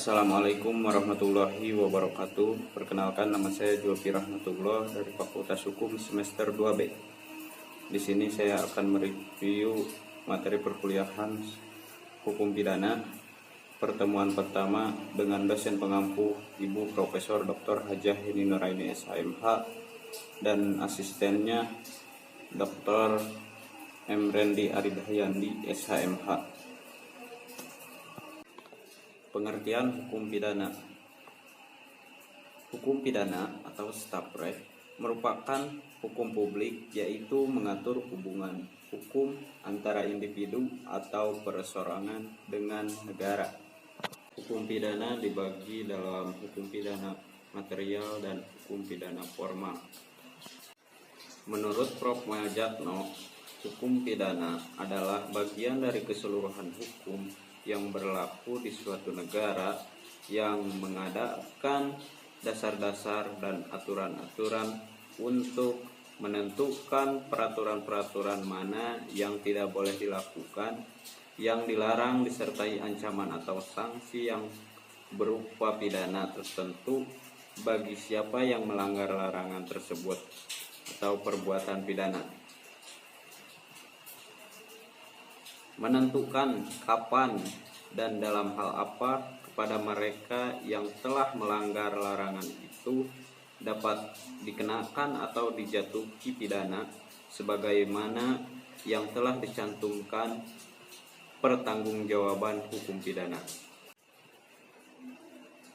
Assalamualaikum warahmatullahi wabarakatuh. Perkenalkan, nama saya Julfi Rahmatullah dari Fakultas Hukum semester 2B. Di sini saya akan mereview materi perkuliahan Hukum Pidana. Pertemuan pertama dengan dosen pengampu Ibu Profesor Dr. Hajah Yeni Nuraini SHMH dan asistennya Dr. Emrendi Aridahyandi SHMH. Pengertian hukum pidana. Hukum pidana atau stapre merupakan hukum publik, yaitu mengatur hubungan hukum antara individu atau perorangan dengan negara. Hukum pidana dibagi dalam hukum pidana material dan hukum pidana formal. Menurut Prof. Majatno, hukum pidana adalah bagian dari keseluruhan hukum yang berlaku di suatu negara yang mengadakan dasar-dasar dan aturan-aturan untuk menentukan peraturan-peraturan mana yang tidak boleh dilakukan, yang dilarang disertai ancaman atau sanksi yang berupa pidana tertentu bagi siapa yang melanggar larangan tersebut atau perbuatan pidana. Menentukan kapan dan dalam hal apa kepada mereka yang telah melanggar larangan itu dapat dikenakan atau dijatuhi pidana sebagaimana yang telah dicantumkan pertanggungjawaban hukum pidana.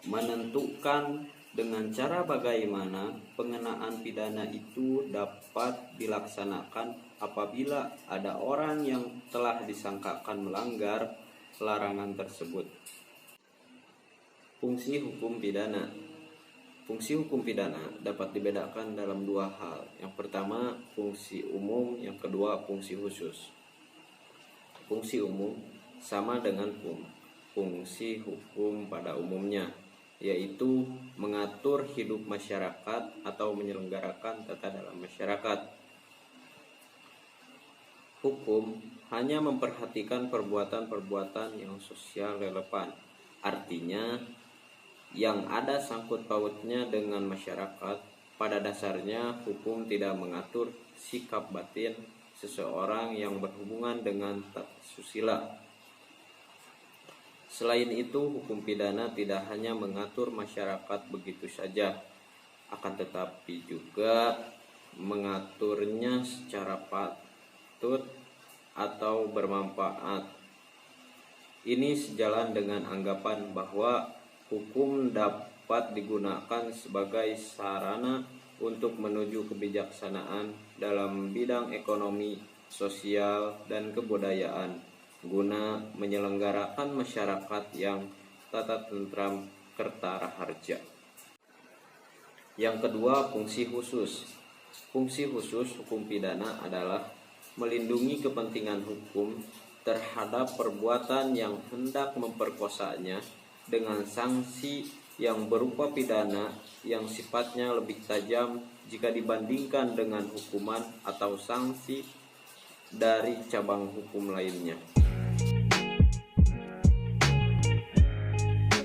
Menentukan dengan cara bagaimana pengenaan pidana itu dapat dilaksanakan apabila ada orang yang telah disangkakan melanggar larangan tersebut. Fungsi hukum pidana. Fungsi hukum pidana dapat dibedakan dalam dua hal. Yang pertama, fungsi umum, yang kedua, fungsi khusus. Fungsi umum sama dengan fungsi hukum pada umumnya, yaitu mengatur hidup masyarakat atau menyelenggarakan tata dalam masyarakat. Hukum hanya memperhatikan perbuatan-perbuatan yang sosial relevan, artinya yang ada sangkut pautnya dengan masyarakat. Pada dasarnya, hukum tidak mengatur sikap batin seseorang yang berhubungan dengan tata susila. Selain itu, hukum pidana tidak hanya mengatur masyarakat begitu saja, akan tetapi juga mengaturnya secara patut atau bermanfaat. Ini sejalan dengan anggapan bahwa hukum dapat digunakan sebagai sarana untuk menuju kebijaksanaan dalam bidang ekonomi, sosial, dan kebudayaan, guna menyelenggarakan masyarakat yang tata tentram kertara harja. Yang kedua, fungsi khusus. Fungsi khusus hukum pidana adalah melindungi kepentingan hukum terhadap perbuatan yang hendak memperkosanya dengan sanksi yang berupa pidana yang sifatnya lebih tajam jika dibandingkan dengan hukuman atau sanksi dari cabang hukum lainnya.